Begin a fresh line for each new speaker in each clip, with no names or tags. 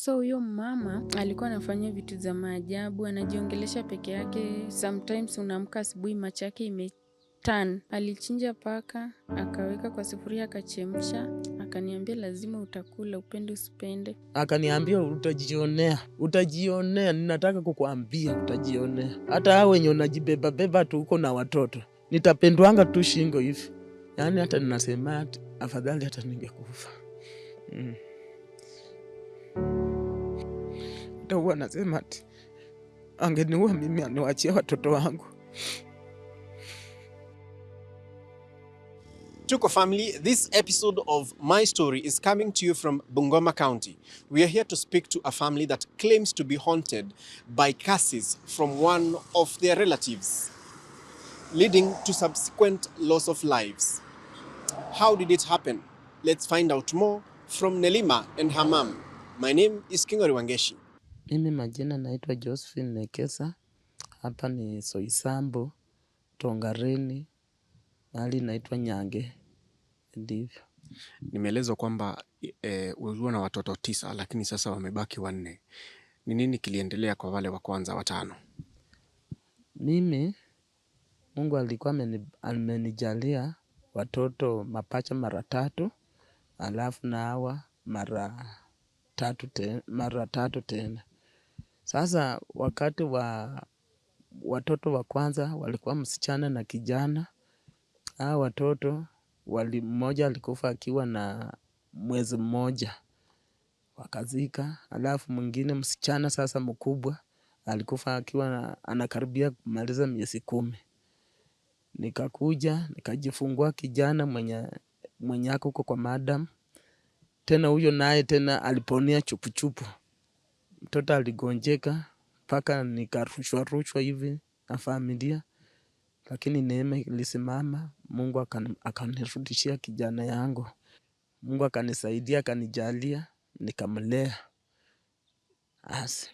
So huyo mama alikuwa anafanya vitu za maajabu, anajiongelesha peke yake. Sometimes unaamka asubuhi macho yake imeturn. Alichinja paka, akaweka kwa sufuria, akachemsha, akaniambia lazima utakula, upende usipende.
Akaniambia utajionea, ninataka kukuambia utajionea. Hata hao wenye unajibeba tu huko na watoto, nitapendwanga tu shingo hivi. Yaani hata ninasema afadhali hata ningekufa. Hata huwa nasema ati angeniua mimi aniwachie watoto wangu.
Tuko family, this episode of My Story is coming to you from Bungoma County. We are here to speak to a family that claims to be haunted by curses from one of their relatives, leading to subsequent loss of lives. How did it happen? Let's find out more from Nelima and her mom. My name is Kingori Wangeshi.
Mimi majina naitwa Josephine Nekesa. Hapa ni Soisambo, Tongareni, mahali naitwa Nyange. Ndivyo.
Nimeelezwa kwamba ulikuwa na watoto 9 lakini sasa wamebaki 4. Ni nini kiliendelea kwa wale wa kwanza 5?
Mimi Mungu alikuwa amenijalia watoto mapacha mara 3, alafu na hawa mara 3 tena. Sasa wakati wa watoto wa kwanza walikuwa msichana na kijana. Hao watoto mmoja alikufa akiwa na mwezi mmoja, wakazika. Alafu mwingine msichana sasa mkubwa alikufa akiwa anakaribia kumaliza miezi 10. Nikakuja nikajifungua kijana mwenye ako huko kwa madam. Tena huyo naye tena aliponea chupu. Mtoto aligonjeka mpaka nikarushwa hivi na familia, lakini neema ilisimama. Mungu akanirudishia kijana yangu. Mungu akanisaidia, akanijalia, nikamlea.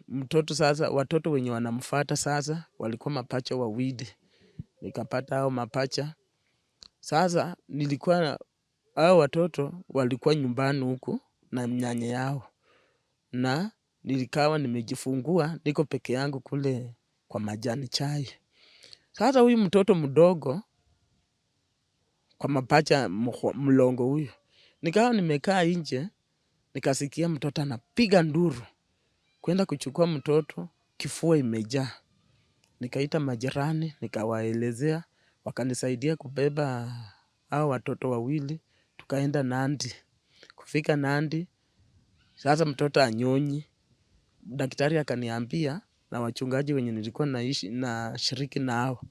Mtoto sasa, watoto wenye wanamfuata sasa walikuwa mapacha 2. Nikapata hao mapacha. Sasa nilikuwa hao watoto walikuwa nyumbani huku na nyanya yao. Na nilikawa nimejifungua niko peke yangu kule kwa majani chai. Sasa huyu mtoto mdogo kwa mapacha mlongo huyu, nikawa nimekaa nje, nikasikia mtoto anapiga nduru. Kwenda kuchukua mtoto, kifua imejaa. Nikaita majirani, nikawaelezea, wakanisaidia kubeba hao watoto 2, tukaenda Nandi. Kufika Nandi, sasa mtoto anyonyi. Daktari akaniambia na wachungaji wenye nilikuwa naishi na shiriki nao,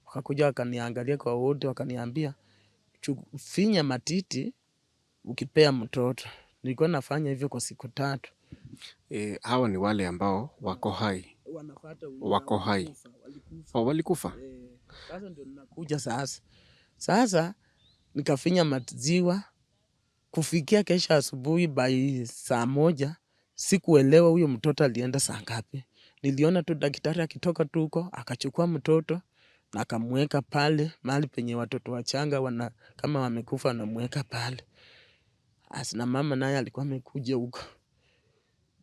wakakuja wakaniangalia kwa wote, wakaniambia finya matiti ukipea mtoto. Nilikuwa nafanya hivyo kwa siku 3.
Hawa ni wale ambao wako hai. Wako hai. Walikufa.
Sasa ndio ninakuja sasa. Sasa nikafinya maziwa. Kufikia kesho asubuhi by saa 1, sikuelewa huyo mtoto alienda saa ngapi. Niliona tu daktari akitoka tu huko, akachukua mtoto na akamweka pale mahali penye watoto wachanga kama wamekufa anamweka pale. Na mama naye alikuwa amekuja huko.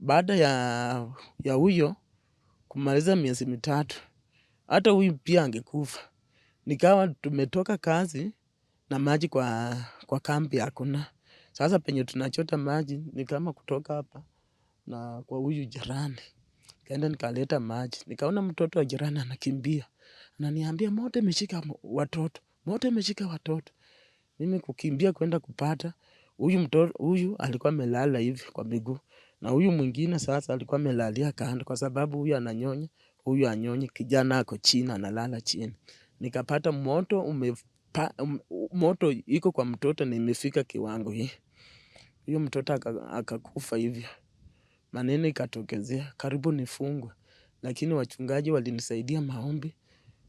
Baada ya huyo kumaliza miezi 3, hata huyu pia angekufa. Nikawa tumetoka kazi na maji kwa kambi hakuna. Sasa penye tunachota maji ni kama kutoka hapa na kwa huyu jirani. Kaenda nikaleta maji. Nikaona mtoto wa jirani anakimbia. Ananiambia moto imeshika watoto. Moto imeshika watoto. Mimi kukimbia kwenda kupata. Huyu alikuwa amelala hivi kwa miguu. Na huyu mwingine sasa alikuwa amelalia kando kwa sababu huyu ananyonya, huyu anyonyi, kijana ako chini analala chini. Nikapata moto iko kwa mtoto na imefika kiwango hii. Huyo mtoto akakufa hivyo. Maneno ikatokezea karibu nifungwe, lakini wachungaji walinisaidia maombi,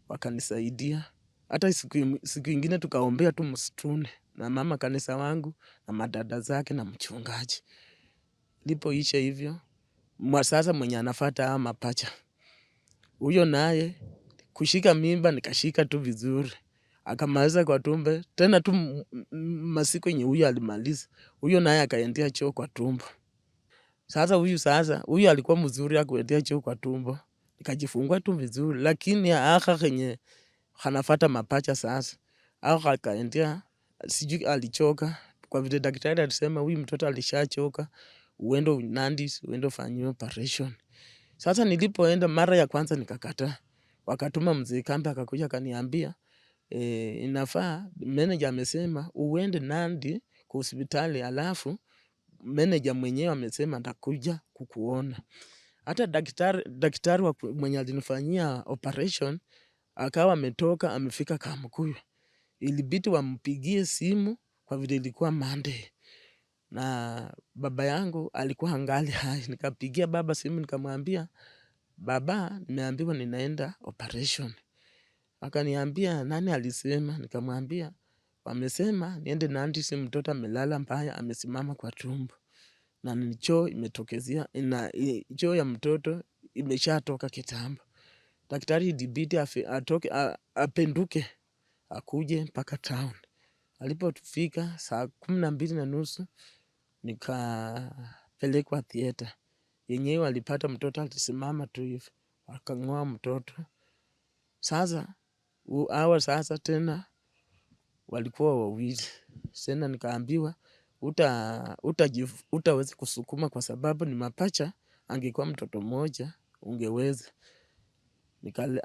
wakanisaidia. Hata siku ingine tukaombea tu msituni na mama kanisa wangu na madada zake na mchungaji. Lipoisha hivyo, sasa mwenye anafuata haya mapacha, huyo naye kushika mimba nikashika tu vizuri. Akamaliza kwa tumbo, tena tu masiku yenye huyo alimaliza, huyo naye akaendea choo kwa tumbo. Sasa huyu alikuwa mzuri akuendea choo kwa tumbo. Nikajifungua tu vizuri, lakini aka kenye kanafata mapacha sasa. Aka akaendea, sijui alichoka. Kwa vile daktari alisema huyu mtoto alishachoka, uende Nandi, uende ufanyiwe operation. Sasa nilipoenda mara ya kwanza nikakataa. Wakatuma mzee kambi akakuja akaniambia, inafaa manager amesema uende Nandi kwa hospitali, alafu manager mwenyewe amesema atakuja kukuona. Hata daktari mwenye alinifanyia operation akawa ametoka amefika Kamkuyu. Ilibidi wampigie simu kwa vile ilikuwa Monday. Na baba yangu alikuwa angali hai. Nikapigia baba simu nikamwambia, baba, nimeambiwa ninaenda operation. Akaniambia nani alisema? Nikamwambia wamesema niende Nandi, si mtoto amelala mbaya, amesimama kwa tumbo. Na ni choo imetokezea, choo ya mtoto imeshatoka kitambo. Daktari ilibidi atoke apenduke akuje mpaka town. Alipofika saa 12:30 nikapelekwa theater. Yenyewe walipata mtoto alisimama tu hivi, wakang'oa mtoto. Sasa sasa tena walikuwa wawili. Tena nikaambiwa utaweza kusukuma kwa sababu ni mapacha, angekuwa mtoto mmoja ungeweza.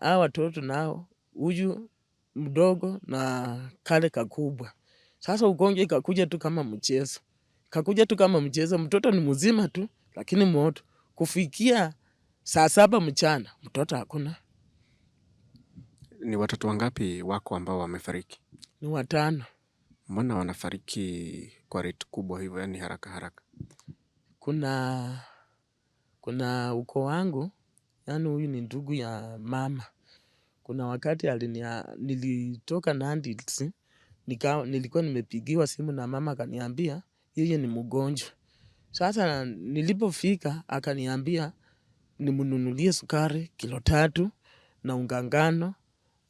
Hawa watoto nao, huyu mdogo na kale kakubwa. Sasa ugonjwa ikakuja tu kama mchezo. Mtoto ni mzima tu, lakini moto. Kufikia saa 7 mchana, mtoto hakuna.
Ni watoto wangapi wako ambao wamefariki?
Ni 5.
Mbona wanafariki kwa rate kubwa hivyo, yani haraka?
Kuna ukoo wangu, yani huyu ni ndugu ya mama. Kuna wakati nilitoka Nandi, nilikuwa nimepigiwa simu na mama akaniambia yeye ni mgonjwa. Sasa nilipofika akaniambia nimnunulie sukari kilo 3 na unga ngano,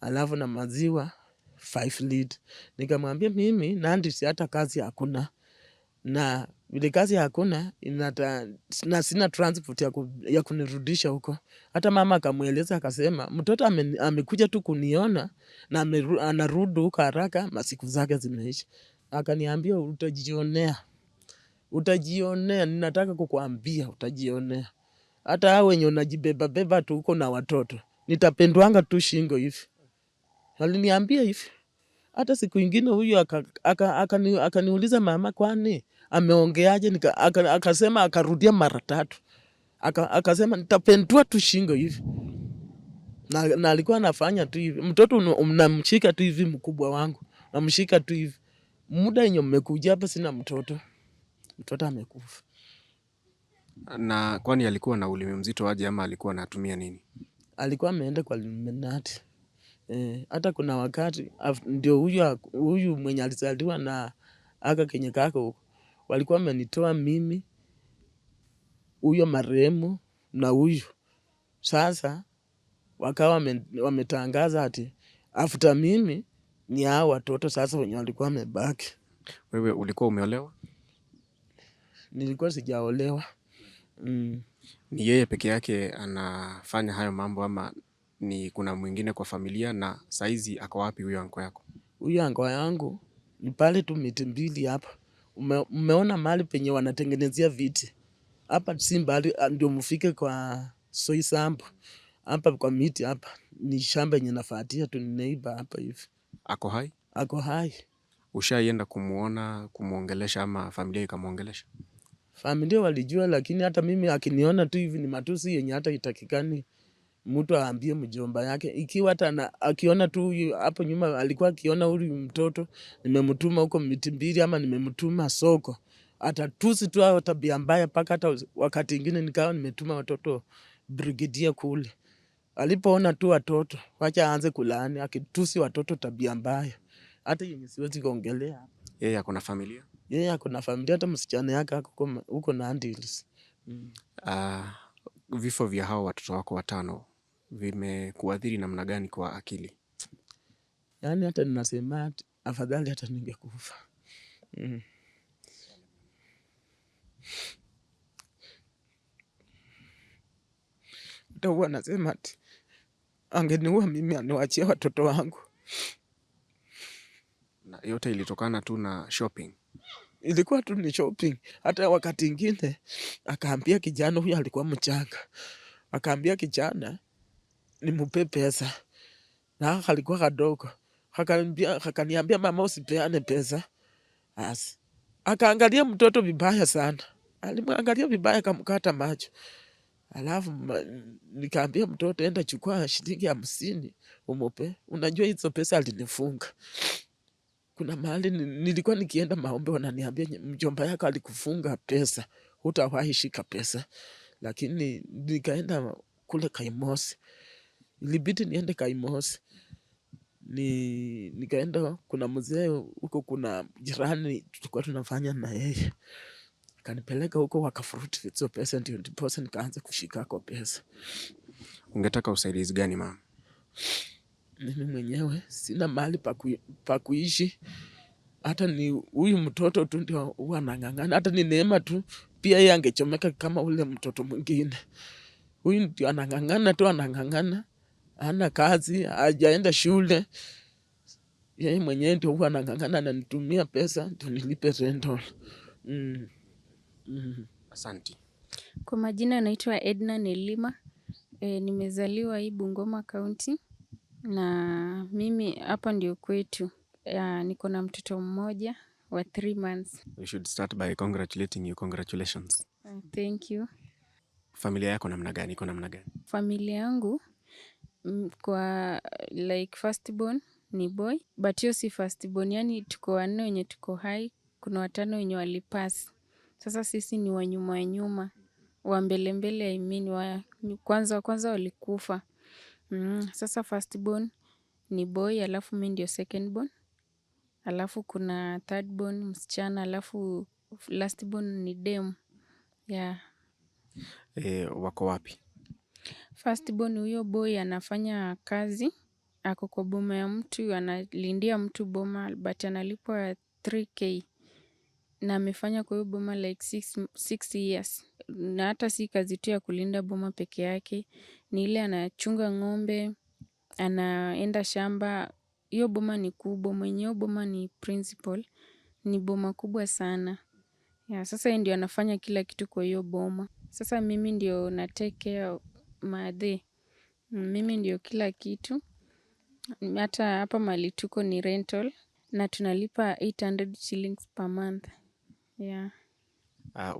alafu na maziwa 5 lita. Nikamwambia mimi Nandi si hata kazi hakuna. Na vile kazi hakuna, na sina transport ya kunirudisha huko. Hata mama akamueleza akasema, mtoto amekuja tu kuniona na anarudi huko haraka, masiku zake zimeisha. Akaniambia utajionea, ninataka kukuambia utajionea. Hata hao wenye unajibeba tu huko na watoto, nitapendwanga tu shingo hivi. Aliniambia hivi. Hata siku ingine huyu akaniuliza mama, kwani ameongeaje? Akasema akarudia mara 3. Akasema nitapendua tu shingo hivi. Na alikuwa anafanya tu hivi. Mtoto unamshika tu hivi, mkubwa wangu. Namshika tu hivi. Muda yenye mmekuja hapa sina mtoto. Mtoto amekufa.
Na kwani alikuwa na ulimi mzito aje ama alikuwa anatumia nini?
Alikuwa ameenda kwa Illuminati. Hata kuna wakati ndio huyu mwenye alizaliwa na aka kenye kako walikuwa wamenitoa mimi, huyo marehemu na huyu. Sasa wakawa wametangaza ati after mimi ni hao watoto sasa wenye walikuwa wamebaki.
Wewe ulikuwa umeolewa?
Nilikuwa sijaolewa.
Ni yeye peke yake anafanya hayo mambo ama ni kuna mwingine kwa familia? Na saizi ako wapi huyo anko yako?
Huyo anko yangu ni pale tu miti mbili hapa. Umeona mahali penye wanatengenezea viti? Hapa si mbali ndio mfike kwa Soi Sambu. Hapa kwa miti hapa ni shamba yenye nafuatia tu, ni neighbor hapa hivi.
Ako hai?
Ako hai.
Ushaienda kumuona, kumuongelesha ama familia ikamuongelesha?
Familia walijua, lakini hata mimi akiniona tu hivi ni matusi yenye hata itakikani mtu aambie mjomba yake. Ikiwa hata akiona tu huyu hapo nyuma alikuwa akiona huyu mtoto nimemtuma huko miti mbili ama nimemtuma soko, atatusi tu au tabia mbaya, paka hata wakati mwingine nikawa nimetuma watoto brigadia kule. Alipoona tu watoto wacha aanze kulaani, akitusi watoto tabia mbaya, hata yenye siwezi kuongelea.
Yeye ako na familia?
Yeye ako na familia, hata msichana yake huko Nandi.
Vifo vya hao watoto wako 5 vimekuathiri namna gani kwa akili?
Yani hata ninasema afadhali hata ningekufa. hata huwa anasema ati angeniua mimi aniwachie watoto wangu.
Na yote ilitokana tu na shopping.
Ilikuwa tu ni shopping. Hata wakati ingine akaambia kijana, huyu alikuwa mchanga, akaambia kijana nimpe pesa, na alikuwa kadogo. Akaniambia mama, usipeane pesa. Asi akaangalia mtoto vibaya sana, alimwangalia vibaya, akamkata macho. Alafu nikaambia mtoto, enda chukua shilingi 50 umupe. Unajua hizo pesa alinifunga. Kuna mahali nilikuwa nikienda maombi, wananiambia mjomba yako alikufunga pesa, hutawahi shika pesa. Lakini nikaenda kule Kaimosi, ilibidi niende Kaimosi. Nikaenda, kuna mzee huko, kuna jirani tulikuwa tunafanya na yeye, kanipeleka huko, wakafuruti hizo pesa, ndio ndiposa nikaanza kushika kwa pesa.
Ungetaka usaidizi gani mama?
Mimi mwenyewe sina mahali pa kuishi. Hata ni huyu mtoto tu ndio huwa anang'ang'ana. Hata ni Neema tu, pia yeye angechomeka kama ule mtoto mwingine. Huyu ndio anang'ang'ana tu, anang'ang'ana, hana kazi, hajaenda shule. Yeye mwenyewe ndio huwa anang'ang'ana, ananitumia pesa ndio nilipe rental.
Asante.
Kwa majina naitwa Edna Nelima. Nimezaliwa hii Bungoma County, na mimi hapa ndio kwetu. Niko na mtoto mmoja wa 3 months.
We should start by congratulating you. Congratulations.
Thank you.
Familia yako namna gani? Iko namna gani?
Familia yangu kwa like firstborn ni boy, but hiyo si firstborn, yani tuko 4 wenye tuko hai, kuna 5 wenye walipass. Sasa sisi ni wa nyuma, wa mbele I mean, wa kwanza walikufa. Sasa firstborn ni boy, alafu mimi ndio secondborn, alafu kuna thirdborn msichana, alafu lastborn ni dem. Yeah.
Wako wapi?
Firstborn huyo boy anafanya kazi, ako kwa boma ya mtu, analindia mtu boma, but analipwa 3K. Na amefanya kwa hiyo boma like 6 years. Na hata si kazi tu ya kulinda boma peke yake, ni ile anachunga ng'ombe, anaenda shamba. Hiyo boma ni kubwa, mwenye hiyo boma ni principal, ni boma kubwa sana. Sasa yeye ndio anafanya kila kitu kwa hiyo boma. Sasa mimi ndio na take care madhe. Mimi ndio kila kitu. Hata hapa mahali tuko ni rental, na tunalipa 800 shillings per month.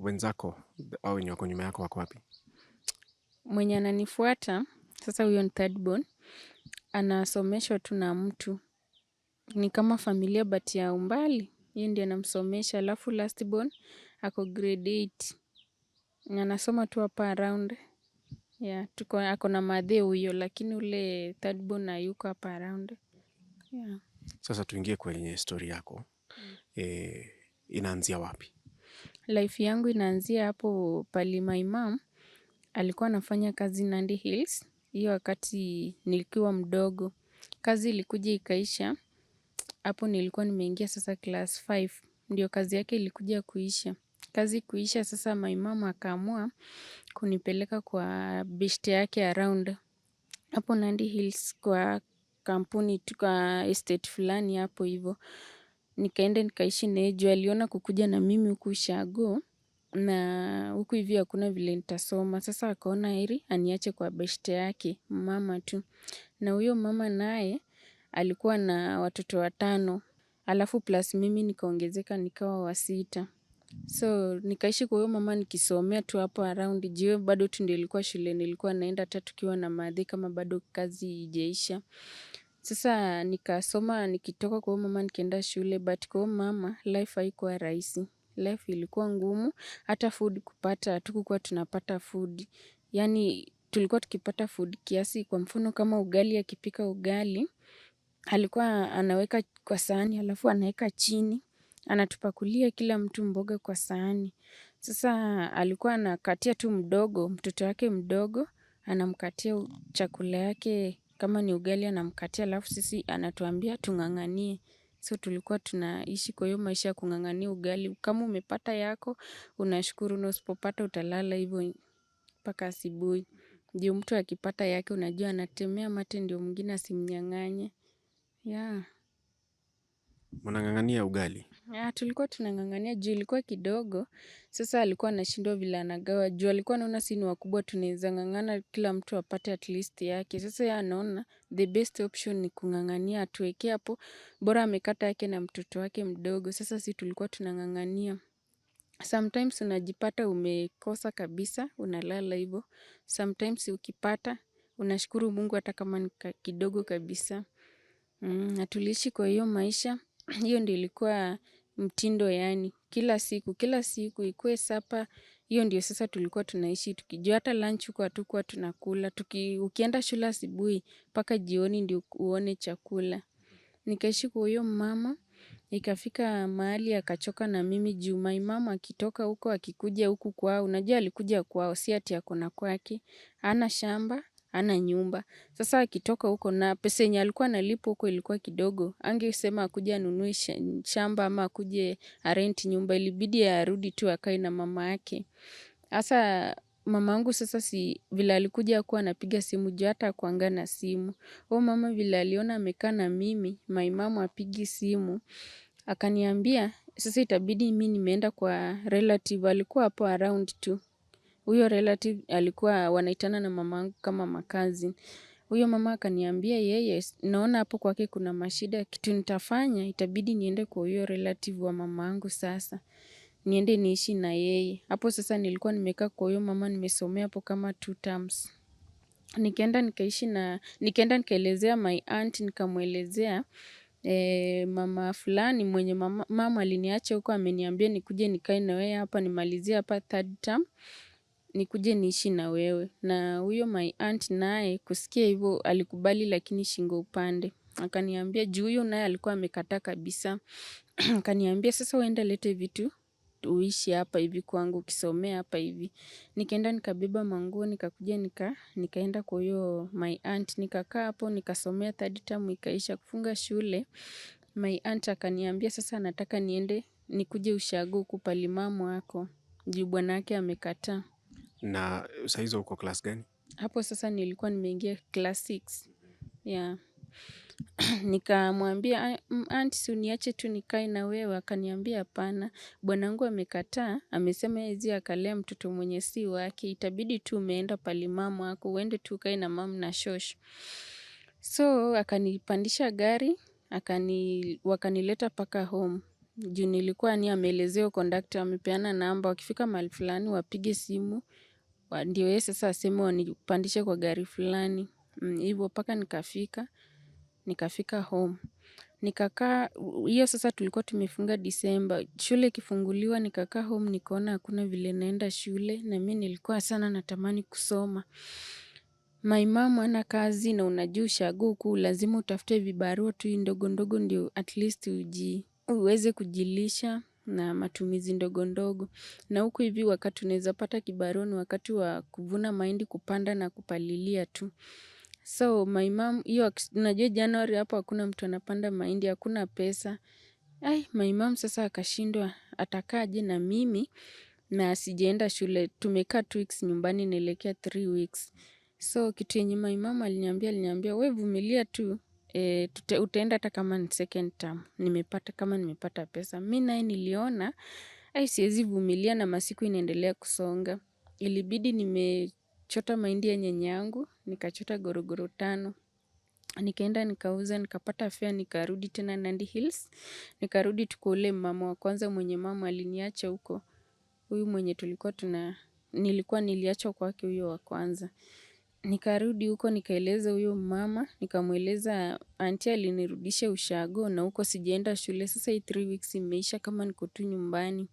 Wenzako au wenye wako nyuma yako wako wapi?
Mwenye ananifuata sasa, huyo ni thirdborn, anasomeshwa tu na mtu, ni kama familia but ya umbali, yeye ndiye anamsomesha. Alafu lastborn ako grade 8, anasoma tu hapa around. Ako na madhe huyo, lakini ule thirdborn hayuko hapa around.
Sasa tuingie kwenye story yako. Inaanzia wapi?
Life yangu inaanzia hapo pali my mom alikuwa anafanya kazi Nandi Hills. Hiyo wakati nilikuwa mdogo, kazi ilikuja ikaisha. Hapo nilikuwa nimeingia sasa class 5, ndio kazi yake ilikuja kuisha. Kazi kuisha sasa, my mom akaamua kunipeleka kwa beshte yake around hapo Nandi Hills, kwa kampuni tu, kwa estate fulani hapo hivyo. Nikaenda nikaishi na yeye juu aliona kukuja na mimi huku ushago, na huku hivi hakuna vile nitasoma. Sasa akaona heri aniache kwa beshte yake mama tu, na huyo mama naye alikuwa na watoto 5, alafu plus mimi nikaongezeka nikawa wa 6. So nikaishi kwa huyo mama nikisomea tu hapo around. Jio bado tu ndio ilikuwa shule nilikuwa naenda, hata tukiwa na madhi kama bado kazi ijaisha. Sasa nikasoma nikitoka kwa huyo mama nikienda shule, but kwa huyo mama life haikuwa rahisi. Life ilikuwa ngumu, hata food kupata, hatukuwa tunapata food. Yani tulikuwa tukipata food kiasi, kwa mfano kama ugali, akipika ugali, alikuwa anaweka kwa sahani, alafu anaweka chini, anatupakulia kila mtu mboga kwa sahani. Sasa alikuwa anakatia tu mdogo, mtoto wake mdogo, anamkatia chakula yake, kama ni ugali anamkatia, alafu sisi anatuambia tung'ang'anie. So tulikuwa tunaishi kwa hiyo maisha ya kung'ang'ania ugali. Kama umepata yako, unashukuru, na usipopata utalala hivyo mpaka asubuhi. Ndio mtu akipata yake unajua anatemea mate ndio mwingine asimnyang'anye. Yeah.
Mnang'ang'ania ugali.
Tulikuwa tunang'ang'ania juu ilikuwa kidogo. Sasa alikuwa anashindwa vile anagawa juu alikuwa anaona sisi ni wakubwa tunaweza ng'ang'ana kila mtu apate at least yake. Sasa yeye anaona the best option ni kung'ang'ania atuwekee hapo, bora amekata yake na mtoto wake mdogo. Sasa sisi tulikuwa tunang'ang'ania. Sometimes unajipata umekosa kabisa, unalala hivyo. Sometimes ukipata, unashukuru Mungu hata kama ni kidogo kabisa. Na tuliishi kwa hiyo maisha. Hiyo ndio ilikuwa mtindo yani. Kila siku ikuwe sapa. Hiyo ndio sasa tulikuwa tunaishi. Tukijua hata lunch huko hatukuwa tunakula. Ukienda shule asubuhi mpaka jioni ndio uone chakula. Nikaishi kwa huyo mama. Ikafika mahali akachoka na mimi juu my mom akitoka huko akikuja huku kwao. Unajua alikuja kwao si ati ako na kwake. Hana shamba, hana nyumba. Sasa akitoka huko na pesa yenye alikuwa analipwa huko ilikuwa kidogo. Hangesema akuje anunue shamba ama akuje arent nyumba, ilibidi arudi tu akae na mama yake. Sasa mamangu sasa si vile alikuja hakuwa anapiga simu juu hata hakuanga na simu. Huyo mama vile aliona amekaa na mimi, my mom hapigi simu. Akaniambia sasa itabidi mimi nimeenda kwa relative alikuwa hapo around tu. Huyo relative alikuwa wanaitana na mamangu kama makazi. Huyo mama akaniambia yeye naona hapo kwake kuna mashida, kitu nitafanya itabidi niende kwa huyo relative wa mamangu sasa. Niende niishi na yeye. Hapo sasa nilikuwa nimekaa kwa huyo mama nimesomea hapo kama 2 terms. Nikaenda nikaelezea my aunt, nikamwelezea mama fulani mwenye mama aliniacha huko ameniambia nikuje nikae na wewe hapa nimalizie hapa 3rd term. Nikuje niishi na wewe. Na huyo my aunt naye kusikia hivyo alikubali lakini shingo upande. Akaniambia juu huyo naye alikuwa amekataa kabisa. Akaniambia sasa uende lete vitu uishi hapa hivi kwangu ukisomea hapa hivi. Nikaenda nikabeba manguo nikakuja nikaenda kwa huyo my aunt nikakaa hapo nikasomea 3rd term ikaisha kufunga shule. My aunt akaniambia sasa nataka niende nikuje ushago huku pahali mama wako. Juu bwanake amekataa.
Na saa hizo uko class gani?
Hapo sasa nilikuwa nimeingia class 6. Yeah. Nikamwambia aunti si uniache tu nikae na wewe, akaniambia hapana. Bwanangu amekataa, amesema hawezi akalea mtoto mwenye si wake, itabidi tu umeenda pahali mama wako, uende tu ukae na mama na shosh. So akanipandisha gari, wakanileta mpaka home. Juu nilikuwa ni ameelezea conductor amepeana namba, wakifika mahali fulani wapige simu. Ndio yeye sasa aseme wanipandishe kwa gari fulani. Hivyo mpaka nikafika home. Nikakaa, hiyo sasa tulikuwa tumefunga Disemba. Shule ikifunguliwa nikakaa home nikaona hakuna vile naenda shule na mimi nilikuwa sana natamani kusoma. My mom hana kazi na unajua ushago huku lazima utafute vibarua tu ndogo ndogo ndio at least uweze kujilisha na matumizi ndogo ndogo. Na huku hivi wakati unaweza pata kibarua ni wakati wa kuvuna mahindi kupanda na kupalilia tu. So my mom, hiyo unajua January hapo hakuna mtu anapanda mahindi, hakuna pesa. My mom sasa akashindwa atakaje na mimi na sijaenda shule. Tumekaa 2 weeks nyumbani naelekea 3 weeks. So kitu yenye my mom aliniambia wewe vumilia tu. Utaenda hata kama ni 2nd term. Nimepata pesa. Mimi naye niliona siwezi vumilia na masiku inaendelea kusonga. Ilibidi nimechota mahindi ya nyanyangu, nikachota gorogoro 5. Nikaenda nikauza, nikapata fare, nikarudi tena Nandi Hills. Nikarudi tu kwa ule mama wa kwanza mwenye mama aliniacha huko. Huyu mwenye niliacha kwake huyo wa kwanza. Nikarudi huko nikaeleza huyo mama, nikamweleza auntie alinirudisha ushago na huko sijaenda shule. Sasa hii 3 weeks imeisha kama niko tu nyumbani.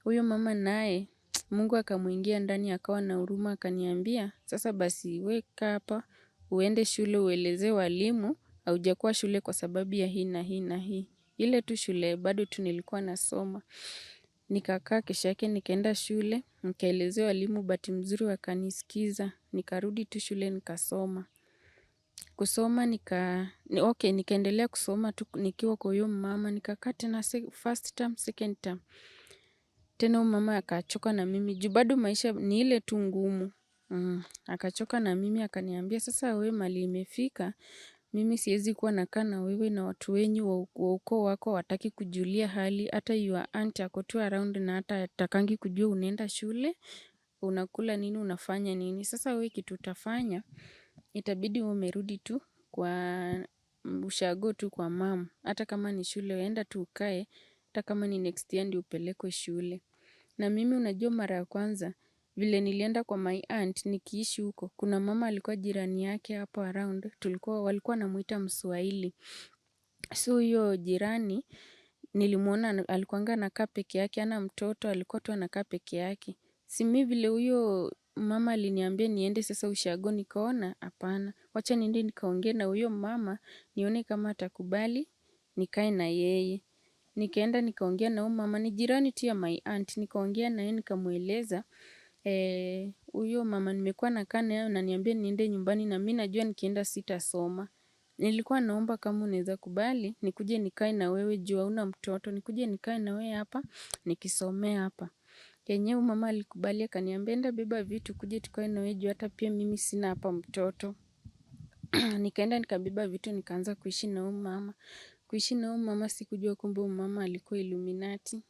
Huyo mama naye Mungu akamuingia ndani akawa na huruma akaniambia sasa basi wewe kaa hapa uende shule uelezee walimu haujakuwa shule kwa sababu ya hii na hii na hii. Ile tu shule bado tu nilikuwa nasoma. Nikakaa kesho yake nikaenda shule, nikaelezea walimu bahati mzuri wakanisikiza, nikarudi tu shule nikasoma. Kusoma nikaendelea kusoma tu nikiwa kwa huyo mama, nikakaa tena 1st term, 2nd term. Tena huyo mama akachoka na mimi, juu bado maisha ni ile tu ngumu. Akachoka na mimi akaniambia, sasa wewe mali imefika, mimi siwezi kuwa nakaa na wewe na watu wenyu wa ukoo wako wataki kujulia hali, hata your aunt ako tu around na hata hatakangi kujua unaenda shule, unakula nini, unafanya nini. Sasa wewe kitu utafanya, itabidi wewe umerudi tu kwa ushago tu kwa mama. Hata kama ni shule, enda tu ukae, hata kama ni next year ndio upelekwe shule. Na mimi unajua mara ya kwanza, vile nilienda kwa my aunt nikiishi huko. Kuna mama alikuwa jirani yake hapo around, walikuwa wanamuita Mswahili. So huyo jirani nilimuona alikuwanga anakaa peke yake, hana mtoto, alikuwa tu anakaa peke yake. Si mimi vile huyo mama aliniambia niende sasa ushago, nikaona hapana. Wacha niende nikaongee na huyo mama, nione kama atakubali, nikae na yeye. Nikaenda nikaongea na huyo mama, ni jirani tu ya my aunt, nikaongea na yeye nikamueleza. Huyo mama nimekuwa nakaa naye ananiambia niende nyumbani na mimi najua nikienda sitasoma. Nilikuwa naomba kama unaweza kubali, nikuje nikae na wewe juu hauna mtoto, nikuje nikae na wewe hapa, nikisomea hapa. Yenyewe mama alikubali akaniambia enda beba vitu ukuje tukae na wewe juu hata pia mimi sina hapa mtoto. Nikaenda nikabeba vitu nikaanza kuishi na huyo mama. Kuishi na huyo mama sikujua kumbe huyo mama alikuwa Illuminati.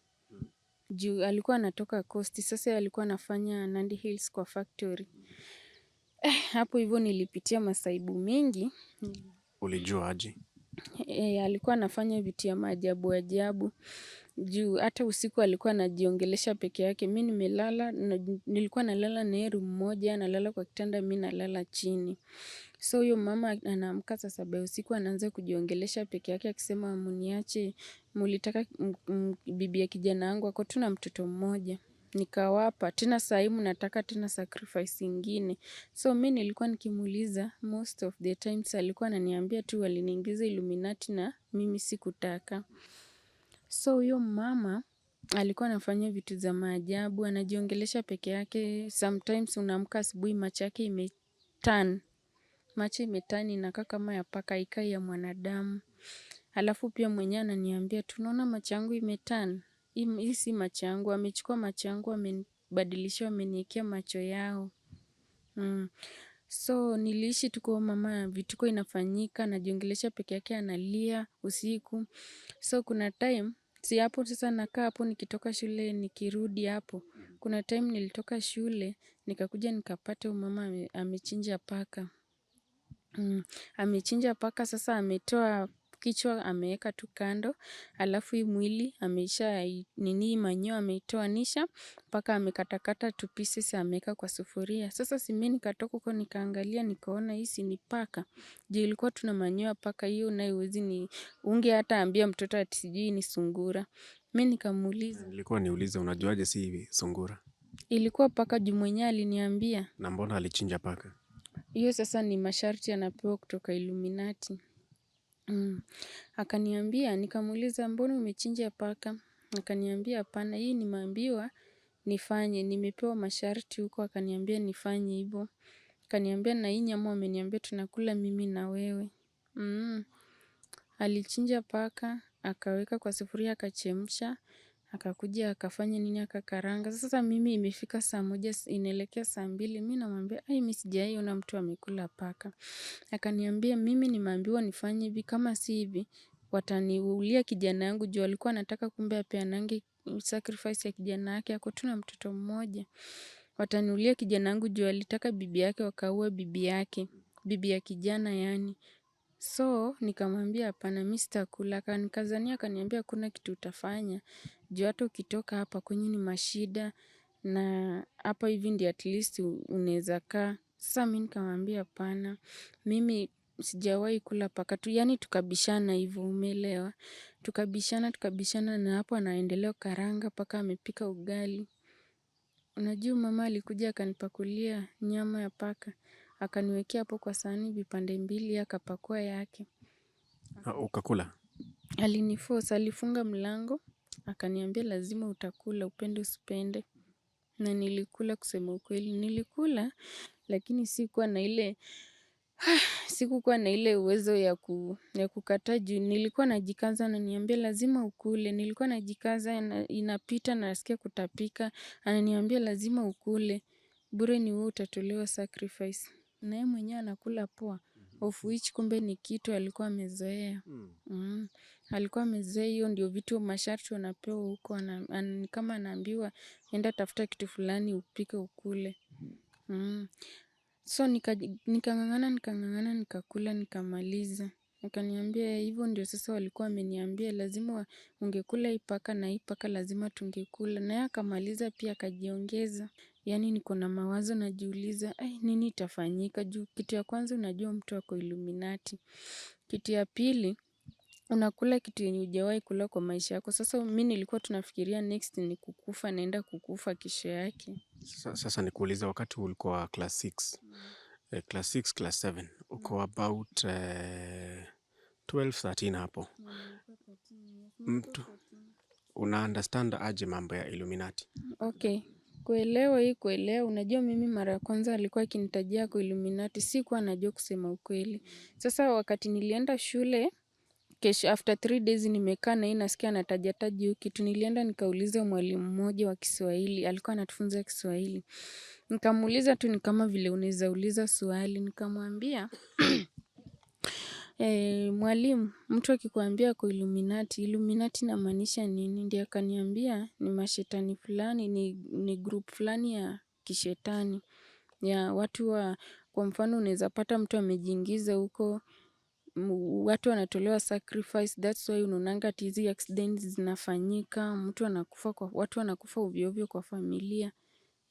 Juu alikuwa anatoka Coast, sasa alikuwa anafanya Nandi Hills kwa factory. Hapo hivyo nilipitia masaibu mingi.
Ulijua aje?
Alikuwa anafanya vitu ya maajabu ajabu. Juu hata usiku alikuwa anajiongelesha peke yake. Mimi nimelala, nilikuwa nalala na yeye room moja, analala kwa kitanda, mimi nalala chini. So huyo mama anaamka saa 7 usiku anaanza kujiongelesha peke yake akisema mniache, mlitaka bibi ya kijana wangu ako tu na mtoto mmoja. Nikawapa, tena saa hii mnataka tena sacrifice ingine. So mimi nilikuwa nikimuuliza, most of the times alikuwa ananiambia tu waliniingiza Illuminati na mimi sikutaka. So huyo mama alikuwa anafanya vitu za maajabu, anajiongelesha peke yake. Sometimes unaamka asubuhi macho yake imeturn. Macho imeturn inakaa kama ya paka haikai ya mwanadamu. Alafu pia mwenyewe ananiambia tunaona macho yangu imeturn. Hii si macho yangu, amechukua macho yangu amenibadilisha, ameniwekea macho yao. So niliishi tu kwa mama, vituko inafanyika, anajiongelesha peke yake analia usiku. So kuna time, si hapo sasa nakaa hapo nikitoka shule nikirudi hapo. Kuna time nilitoka shule, nikakuja nikapata huyo mama amechinja paka. Amechinja paka sasa ametoa kichwa ameweka tu kando. Alafu hii mwili ameisha nini manyoya ameitoanisha mpaka amekatakata tu pieces ameweka kwa sufuria. Sasa si mimi nikatoka huko nikaangalia nikaona hii si ni paka. Juu ilikuwa tuna manyoya paka hiyo nayo huwezi ni unge hata ambia mtoto ati sijui ni sungura. Mimi nikamuuliza.
Nilikuwa niulize unajuaje si hivi sungura?
Ilikuwa paka juu mwenyewe aliniambia.
Na mbona alichinja paka?
Hiyo sasa ni masharti anapewa kutoka Illuminati. Akaniambia, nikamuuliza mbona umechinja paka? Akaniambia hapana, hii nimeambiwa nifanye, nimepewa masharti huko, akaniambia nifanye hivyo. Akaniambia na hii nyama ameniambia tunakula mimi na wewe. Alichinja paka, akaweka kwa sufuria akachemsha, akakuja akafanya nini akakaranga. Sasa mimi imefika saa 1 inaelekea saa 2, mimi namwambia mimi sijawahi ona mtu amekula paka. Akaniambia mimi nimeambiwa nifanye hivi, kama si hivi wataniulia kijana yangu juu alikuwa anataka kumbe apeanange sacrifice ya kijana yake, ako tu na mtoto mmoja. Wataniulia kijana yangu juu alitaka bibi yake wakaua bibi yake, bibi ya kijana yani. So nikamwambia hapana mimi sitakula. Akanikazania akaniambia hakuna kitu utafanya. Juu hata ukitoka hapa kwenye ni mashida na hapa hivi ndio at least unaweza kaa. Sasa mimi nikamwambia hapana. Mimi sijawahi kula paka tu, yani tukabishana hivyo umeelewa. Tukabishana na hapo anaendelea karanga paka amepika ugali. Unajua mama alikuja akanipakulia nyama ya paka. Akaniwekea hapo kwa sahani vipande 2 akapakua yake.
Ukakula?
Aliniforce, alifunga mlango. Akaniambia lazima utakula upende usipende. Na nilikula kusema ukweli. Nilikula lakini sikuwa na ile uwezo ya kukataa juu. Nilikuwa najikaza ananiambia lazima ukule. Nilikuwa najikaza inapita nasikia kutapika. Ananiambia lazima ukule. bure ni wewe utatolewa sacrifice. Na yeye mwenyewe anakula poa, of which kumbe ni kitu alikuwa amezoea. Alikuwa amezoea, hiyo ndio vitu masharti wanapewa huko, kama anaambiwa enda tafuta kitu fulani upike ukule. So nikang'ang'ana nikakula nikamaliza. Akaniambia hivyo ndio sasa walikuwa wameniambia lazima ungekula hii paka na hii paka lazima tungekula. Naye akamaliza pia akajiongeza. Yaani niko na mawazo najiuliza, nini itafanyika juu kitu ya kwanza unajua mtu ako Illuminati. Kitu ya pili unakula kitu yenye hujawahi kula kwa maisha yako. Sasa mimi nilikuwa tunafikiria next ni kukufa, naenda kukufa kesho yake.
Sasa nikuuliza, wakati ulikuwa class 6, class 6, class 7, uko about 12, 13 hapo. Mtu una understand aje mambo ya Illuminati?
Okay. Kuelewa, unajua mimi mara ya kwanza alikuwa akinitajia kwa Illuminati, sikuwa najua kusema ukweli. Sasa wakati nilienda shule, kesho after 3 days nimekaa na yeye nasikia anataja hiyo kitu, nilienda nikauliza mwalimu mmoja wa Kiswahili, alikuwa anatufunza Kiswahili. Nikamuuliza tu ni kama vile unaweza uliza swali, nikamwambia mwalimu, mtu akikuambia kwa Illuminati inamaanisha nini? Ndiye akaniambia ni mashetani fulani, ni group fulani ya kishetani. Ya watu kwa mfano unaweza pata mtu amejiingiza huko, watu wanatolewa sacrifice, that's why unaonanga ati hizi accidents zinafanyika, watu wanakufa ovyo ovyo kwa familia.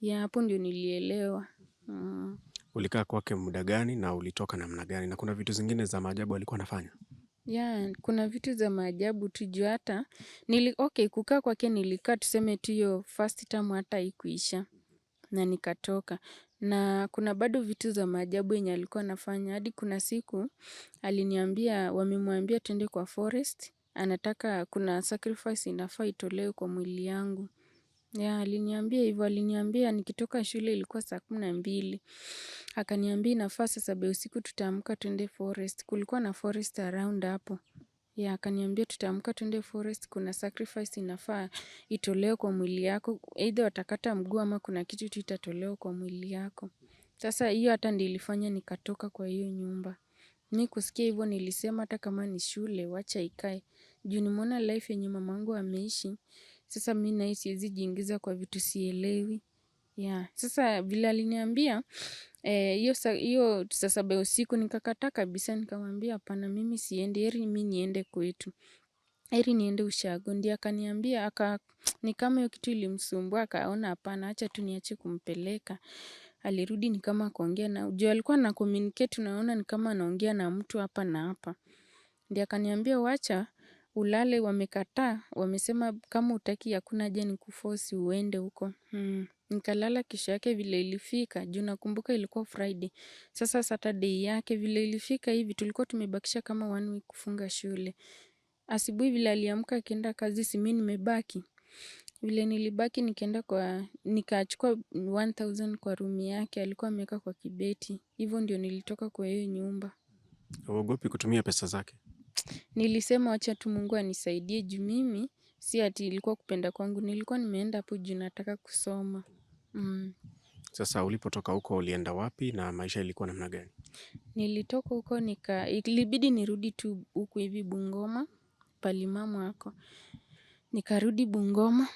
Ya hapo ndio nilielewa.
Ulikaa kwake muda gani na ulitoka namna gani? Na kuna vitu zingine za maajabu alikuwa anafanya?
Kuna vitu za maajabu tu juu hata kukaa kwake nilikaa tuseme tu hiyo first term hata haikuisha na nikatoka. Na kuna bado vitu za maajabu yenye alikuwa anafanya. Hadi kuna siku aliniambia wamemwambia twende kwa forest, anataka kuna sacrifice inafaa itolewe kwa mwili yangu. Aliniambia hivyo, aliniambia nikitoka shule ilikuwa saa 12. Akaniambia inafaa saa 7 usiku tutaamka twende forest. Kulikuwa na forest around hapo. Akaniambia tutaamka twende forest, kuna sacrifice inafaa itolewe kwa mwili yako. Either watakata mguu ama kuna kitu tu itatolewa kwa mwili yako. Sasa hiyo hata ndio ilifanya nikatoka kwa hiyo nyumba. Mimi kusikia hivyo nilisema hata kama ni shule wacha ikae. Juu nimeona life yenye mamangu ameishi. Sasa mimi naye siwezi jiingiza kwa vitu sielewi. Sasa vile aliniambia hiyo saa 7 usiku nikakataa kabisa, nikamwambia hapana, mimi siendi, heri mimi niende kwetu. Heri niende ushago. Ndiye akaniambia ni kama hiyo kitu ilimsumbua, akaona hapana, acha tu niache kumpeleka. Alirudi ni kama kuongea na juu alikuwa na communicate, naona ni kama anaongea na mtu hapa na hapa. Ndiye akaniambia wacha ulale, wamekataa, wamesema kama hutaki hakuna haja nikuforce uende huko. Nikalala kesho yake vile ilifika, juu nakumbuka ilikuwa Friday. Sasa Saturday yake vile ilifika hivi tulikuwa tumebakisha kama 1 week kufunga shule. Asubuhi vile aliamka akienda kazi si mimi nimebaki. Vile nilibaki nikachukua 1000 kwa room yake, alikuwa ameweka kwa kibeti. Hivyo ndio nilitoka kwa hiyo nyumba.
Huogopi kutumia pesa zake?
Nilisema wacha tu Mungu anisaidie juu mimi si ati ilikuwa kupenda kwangu, nilikuwa nimeenda hapo juu nataka kusoma.
Sasa ulipotoka huko ulienda wapi na maisha ilikuwa namna gani?
Nilitoka huko ilibidi nirudi tu huku hivi Bungoma, pali mama wako. Nikarudi Bungoma.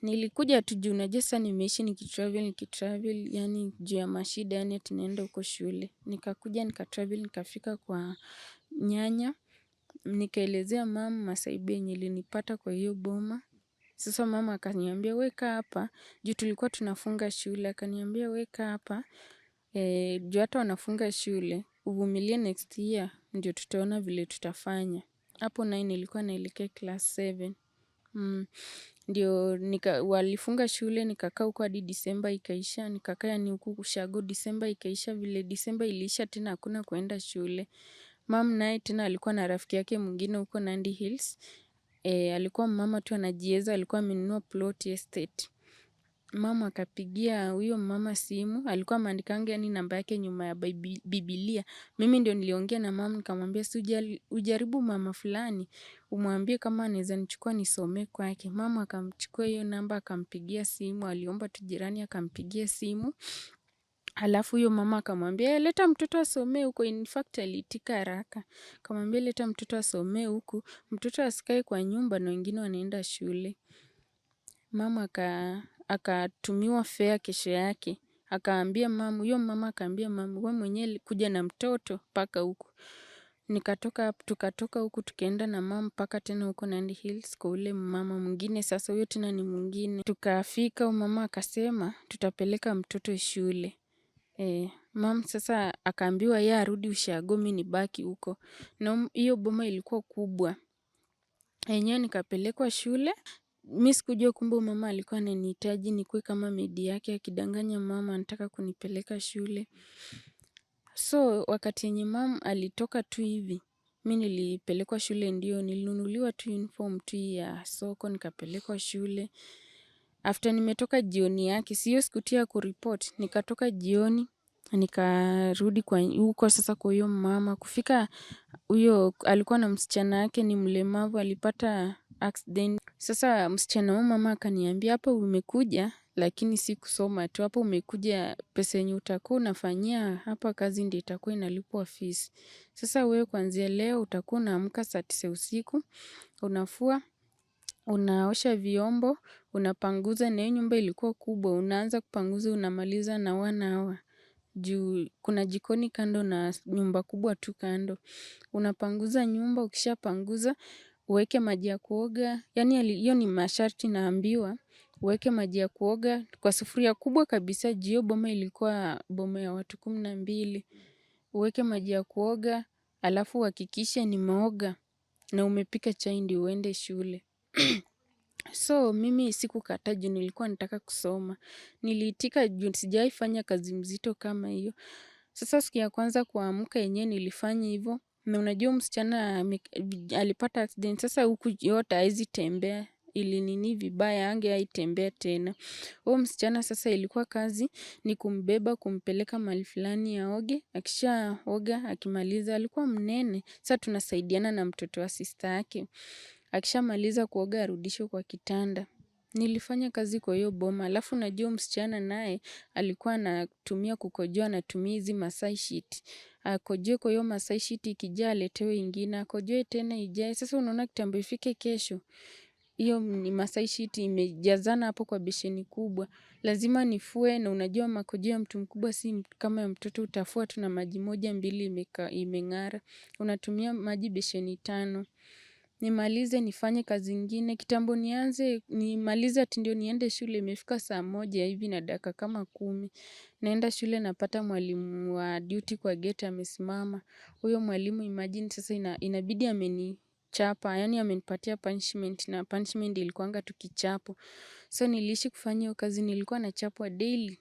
Nilikuja tu juu najua sasa nimeishi nikitravel yani juu ya mashida yani ati naenda huko shule. Nikakuja nikatravel nikafika kwa nyanya. Nikaelezea mama masaibu yenye ilinipata kwa hiyo boma. Sasa mama akaniambia weka hapa, juu tulikuwa tunafunga shule, akaniambia weka hapa, juu hata wanafunga shule, uvumilie next year, ndio tutaona vile tutafanya. Hapo naye nilikuwa naelekea class 7. Ndio walifunga shule, nikakaa huko hadi Disemba ikaisha, nikakaa yani huku ushago Disemba ikaisha, vile Disemba iliisha tena hakuna kuenda shule. Mama naye tena alikuwa na rafiki yake mwingine huko Nandi Hills. Alikuwa mama tu anajieza, alikuwa amenunua plot estate. Mama akapigia huyo mama simu, alikuwa ameandikanga yani namba yake nyuma ya Biblia. Mimi ndio niliongea na mama nikamwambia si ujaribu mama fulani, umwambie kama anaweza nichukua nisomee kwake. Mama akamchukua hiyo namba akampigia simu, aliomba tu jirani akampigia simu. Halafu huyo mama akamwambia leta mtoto asomee huko. In fact aliitika haraka. Akamwambia leta mtoto asomee huku, mtoto asikae kwa nyumba na wengine wanaenda shule. Mama akatumiwa fare kesho yake. Akaambia mama, huyo mama akaambia mama, wewe mwenyewe kuja na mtoto mpaka huku. Tukatoka huku tukaenda na mama mpaka tena huko Nandi Hills kwa ule mama mwingine. Sasa huyo tena ni mwingine. Tukafika mama akasema tutapeleka mtoto shule. Mama sasa akaambiwa yeye arudi ushago, mimi nibaki huko. Na hiyo boma ilikuwa kubwa. Enyewe nikapelekwa shule. Mimi sikujua kumbe mama alikuwa ananihitaji nikuwe kama maid yake, akidanganya mama anataka kunipeleka shule. So wakati yenye mama alitoka tu hivi, mimi nilipelekwa shule, ndio nilinunuliwa tu uniform tu ya soko nikapelekwa shule. After nimetoka jioni yake, sio siku tu ya kuripoti, nikatoka jioni, nikarudi kwa huko sasa kwa huyo mama. Kufika huyo alikuwa na msichana yake ni mlemavu, alipata accident. Sasa msichana huyo mama akaniambia hapa umekuja lakini si kusoma tu, hapa umekuja pesa yenye utakuwa unafanyia hapa kazi ndio itakuwa inalipwa fees. Sasa wewe kuanzia leo utakuwa unaamka saa 9 usiku, unafua, unaosha vyombo, unapanguza, na hiyo nyumba ilikuwa kubwa, unaanza kupanguza unamaliza na 1 hour. Juu kuna jikoni kando na nyumba kubwa tu kando. Unapanguza nyumba, ukishapanguza uweke maji ya kuoga. Yani hiyo ni masharti naambiwa. Uweke maji ya kuoga kwa sufuria kubwa kabisa. Juu hiyo boma ilikuwa boma ya watu 12. Uweke maji ya kuoga, alafu uhakikishe nimeoga na umepika chai ndio uende shule. So mimi sikukataa juu nilikuwa nataka kusoma. Niliitika juu sijawahi fanya kazi mzito kama hiyo. Sasa siku ya kwanza kuamka yenyewe nilifanya hivyo. Na unajua msichana alipata accident. Sasa huku yote hawezi tembea, ilinini vibaya, hangewahi tembea tena. Huyo msichana sasa ilikuwa kazi ni kumbeba kumpeleka mahali fulani aoge. Akishaoga akimaliza, alikuwa mnene. Sasa tunasaidiana na mtoto wa sister yake. Akishamaliza kuoga arudishwe kwa kitanda. Nilifanya kazi kwa hiyo boma. Alafu najua msichana naye alikuwa anatumia kukojoa, anatumia hizi Masai sheet. Akojoe kwa hiyo Masai sheet, ikijaa aletewe ingine, akojoe tena ijae. Sasa unaona kitambo ifike kesho, hiyo ni Masai sheet imejazana hapo kwa besheni kubwa. Lazima nifue, na unajua makojo ya mtu mkubwa si kama ya mtoto, utafua tu na maji 1-2 imeng'ara. Unatumia maji besheni 5. Nimalize nifanye kazi ingine. Kitambo nimalize ati ndio niende shule, imefika saa 1 hivi na dakika kama 10. Naenda shule napata mwalimu wa duty kwa gate amesimama. Huyo mwalimu imagine sasa inabidi amenichapa, yani amenipatia punishment, na punishment ilikuwanga tu kichapo. So niliishi kufanya hiyo kazi, nilikuwa nachapwa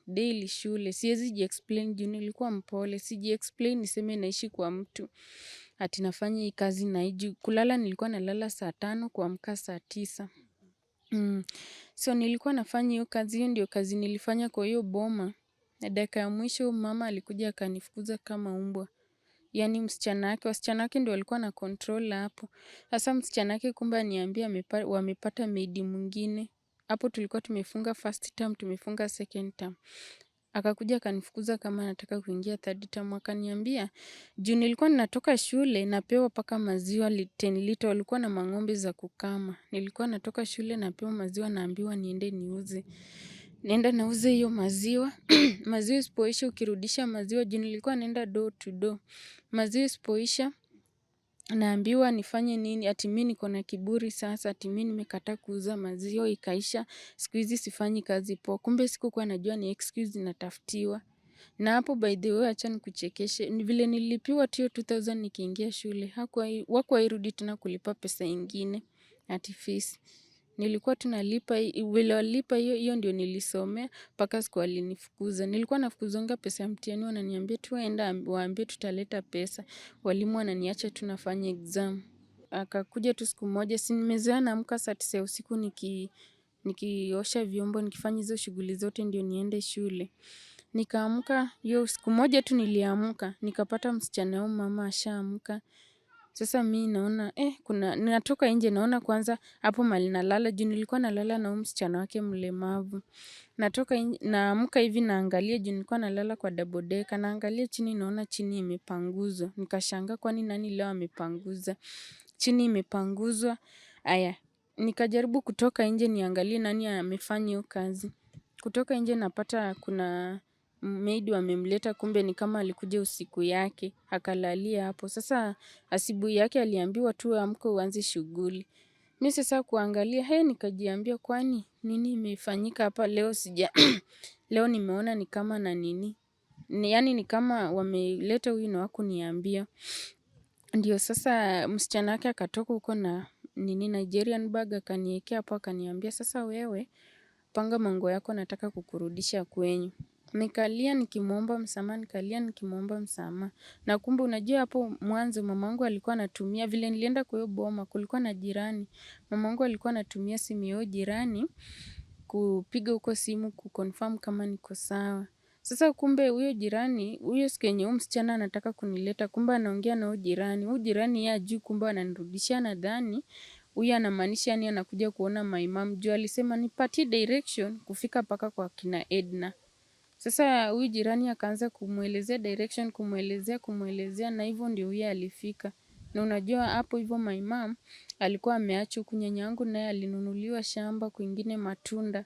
daily shule. Siwezi jiexplain juu nilikuwa mpole, sijiexplain niseme naishi kwa mtu ati nafanya hii kazi na hii. Kulala nilikuwa nalala saa 5 kuamka saa 9. So nilikuwa nafanya hiyo kazi, hiyo ndio kazi nilifanya kwa hiyo boma. Na dakika ya mwisho mama alikuja akanifukuza kama mbwa. Yani wasichana wake ndio walikuwa na control hapo. Sasa msichana wake kumbe aniambia wamepata maid mwingine. Hapo tulikuwa tumefunga first term, tumefunga second term. Akakuja akanifukuza kama nataka kuingia third term. Akaniambia juu nilikuwa ninatoka shule napewa paka maziwa 10 lita, walikuwa na mang'ombe za kukama. Nilikuwa natoka shule napewa maziwa, naambiwa niende niuze. Naenda nauze hiyo maziwa. Maziwa isipoisha ukirudisha maziwa, juu nilikuwa naenda door to door. Maziwa isipoisha naambiwa nifanye nini, ati mimi niko na kiburi sasa, ati mimi nimekataa kuuza maziwa ikaisha, siku hizi sifanyi kazi poa. Kumbe sikuwa najua ni excuse natafutiwa. Na hapo by the way acha nikuchekeshe, vile nilipiwa tu 2000 nikiingia shule, hawakuwahi tena kulipa pesa ingine ati fees. Nilikuwa tunalipa, vile walipa hiyo ndio nilisomea mpaka siku walinifukuza. Nilikuwa nafukuzanga pesa ya mtihani, wananiambia tu enda waambie tutaleta pesa. Walimu wananiacha tunafanya exam. Akakuja tu siku moja, si nimezoea naamka saa 9 usiku nikiosha vyombo, nikifanya hizo shughuli zote ndio niende shule. Nikaamka, hiyo siku moja tu niliamka, nikapata msichana wangu mama ashaamka. Sasa mi naona natoka nje naona kwanza hapo mahali nalala juu nilikuwa nalala na huyu msichana wake mlemavu. Natoka nje naamka hivi naangalia juu nilikuwa nalala kwa double decker, naangalia chini naona chini imepanguzwa. Nikashangaa kwani nani leo amepanguza? Chini imepanguzwa. Aya, nikajaribu kutoka nje niangalie nani amefanya hiyo kazi. Kutoka nje napata kuna maid wamemleta, kumbe ni kama alikuja usiku yake, akalalia hapo. Sasa asubuhi yake aliambiwa tu amka uanze shughuli. Mi sasa kuangalia, nikajiambia kwani nini imefanyika hapa leo leo nimeona ni kama na nini. Yaani ni kama wameleta huyu na hawakuniambia. Ndio sasa msichana wake akatoka huko na Nigerian bag akaniekea hapo akaniambia sasa wewe panga manguo yako nataka kukurudisha kwenyu. Nikalia nikimuomba msamaha. Na kumbe unajua hapo mwanzo mamangu alikuwa anatumia vile nilienda kwa hiyo boma kulikuwa na jirani. Mamangu alikuwa anatumia simu ya huyo jirani kupiga huko simu kuconfirm kama niko sawa. Sasa kumbe huyo jirani, huyo siku yenye huyo msichana anataka kunileta, kumbe anaongea na huyo jirani. Huyo jirani yeye hajui kumbe ananirudishia nadhani. Huyo anamaanisha yani anakuja kuona my mom. Juu alisema nipatie direction kufika mpaka kwa kina Edna. Sasa huyu jirani akaanza kumuelezea direction, kumuelezea na hivyo ndio huyo alifika. Na unajua hapo hivyo my mom alikuwa ameacha huku, nyanyangu naye alinunuliwa shamba kwingine matunda.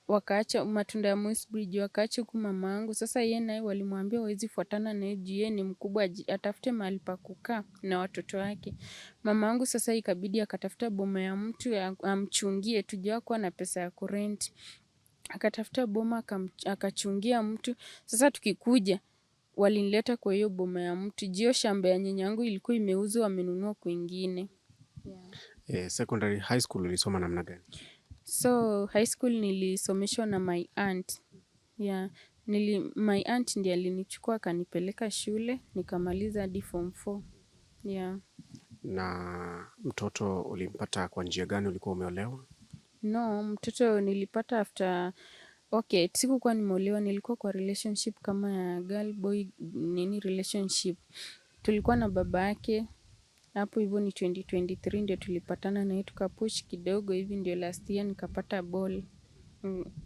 Wakaacha matunda ya Mossbridge, wakaacha huku mamangu. Sasa yeye naye walimwambia hawezi fuatana naye juu yeye ni mkubwa, atafute mahali pa kukaa na watoto wake. Mamangu sasa ikabidi akatafuta boma ya mtu amchungie, tujua hakuwa na pesa ya kurent. Akatafuta boma akachungia mtu. Sasa tukikuja walinileta kwa hiyo boma ya mtu. Juu shamba ya nyanyangu ilikuwa imeuzwa, wamenunua kwingine.
Secondary high school ulisoma namna gani?
So high school nilisomeshwa na my aunt. My aunt ndiye alinichukua akanipeleka shule, nikamaliza hadi form 4.
Na mtoto ulimpata kwa njia gani? Ulikuwa umeolewa?
No, mtoto nilipata after sikukuwa nimeolewa, nilikuwa kwa relationship kama ya girl boy relationship. Tulikuwa na baba yake. Hapo hivyo ni 2023 ndio tulipatana na yeye tukapush kidogo hivi ndio last year nikapata ball.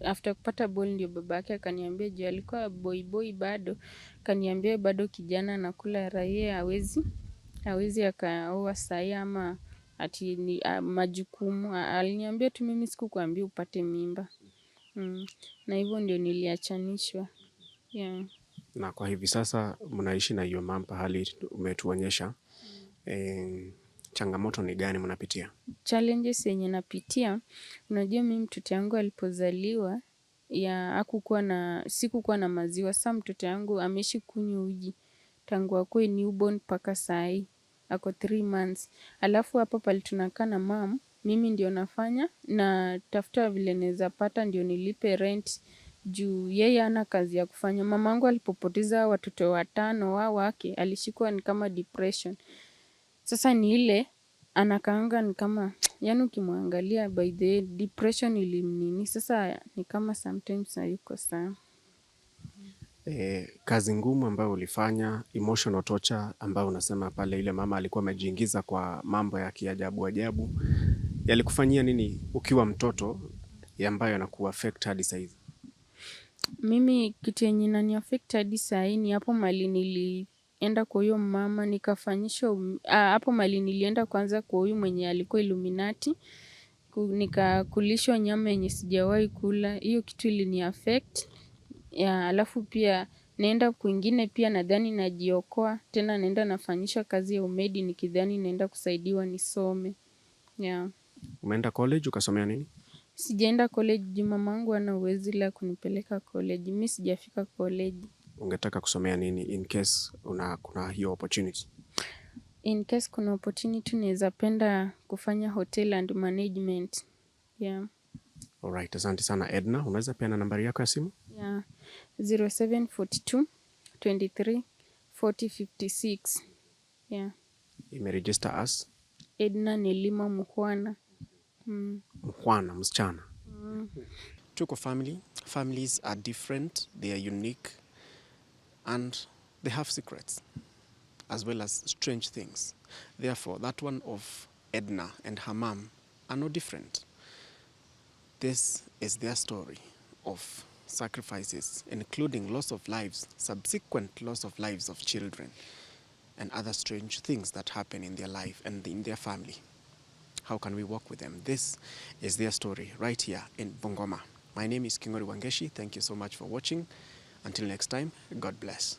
After kupata ball ndio baba yake akaniambia juu alikuwa boy bado, akaniambia bado kijana anakula raia hawezi akaoa sahi ama ati ni majukumu. Aliniambia tu mimi sikukuambia upate mimba. Na hivyo ndio niliachanishwa.
Na kwa hivi sasa mnaishi na hiyo mama pahali umetuonyesha. Changamoto ni gani mnapitia?
Challenges yenye napitia, unajua mimi mtoto yangu alipozaliwa sikukuwa na maziwa. Sasa mtoto yangu ameishi kunywa uji tangu akuwe newborn mpaka sahi ako 3 months. Alafu hapa pale tunakaa na mom, mimi ndio nafanya na tafuta vile naweza pata ndio nilipe rent juu yeye hana kazi ya kufanya. Mamangu alipopoteza watoto 5 wake alishikwa ni kama depression. Sasa ni ile anakaanga ni kama yani ukimwangalia by the depression ilimnini. Sasa ni kama sometimes hayuko sawa.
Kazi ngumu ambayo ulifanya, emotional torture ambayo unasema pale ile mama alikuwa amejiingiza kwa mambo ya kiajabu ajabu, yalikufanyia nini ukiwa mtoto ambayo yanaku affect hadi sasa hivi?
Mimi kitu yenye inani affect hadi sasa ni hapo mali nilienda kwa huyo mama nikafanyishwa hapo mali nilienda kwanza kwa huyu mwenye alikuwa Illuminati, nikakulishwa nyama yenye sijawahi kula. Hiyo kitu ilini affect. Alafu pia naenda kwingine pia nadhani najiokoa tena naenda nafanyishwa kazi ya umedi nikidhani naenda kusaidiwa nisome.
Umeenda college ukasomea nini?
Sijaenda college juu mamangu hana uwezo la kunipeleka college. Mimi sijafika college.
Ungetaka kusomea nini in case kuna hiyo opportunity?
In case kuna opportunity naweza penda kufanya hotel and management.
Alright, asante sana Edna. Unaweza pia na nambari yako ya simu?
0742 23 40 56.
Imeregister as
Edna Nelima Mukhwana.
Mukhwana, msichana. Tuko family. Families are different, they are unique, and they have secrets as well as strange things. Therefore, that one of Edna and her mom are no different. This is their story of sacrifices, including loss of lives, subsequent loss of lives of children, and other strange things that happen in their life and in their family. How can we work with them? This is their story right here in Bungoma. My name is Kingori Wangeshi. Thank you so much for watching. Until next time, God bless.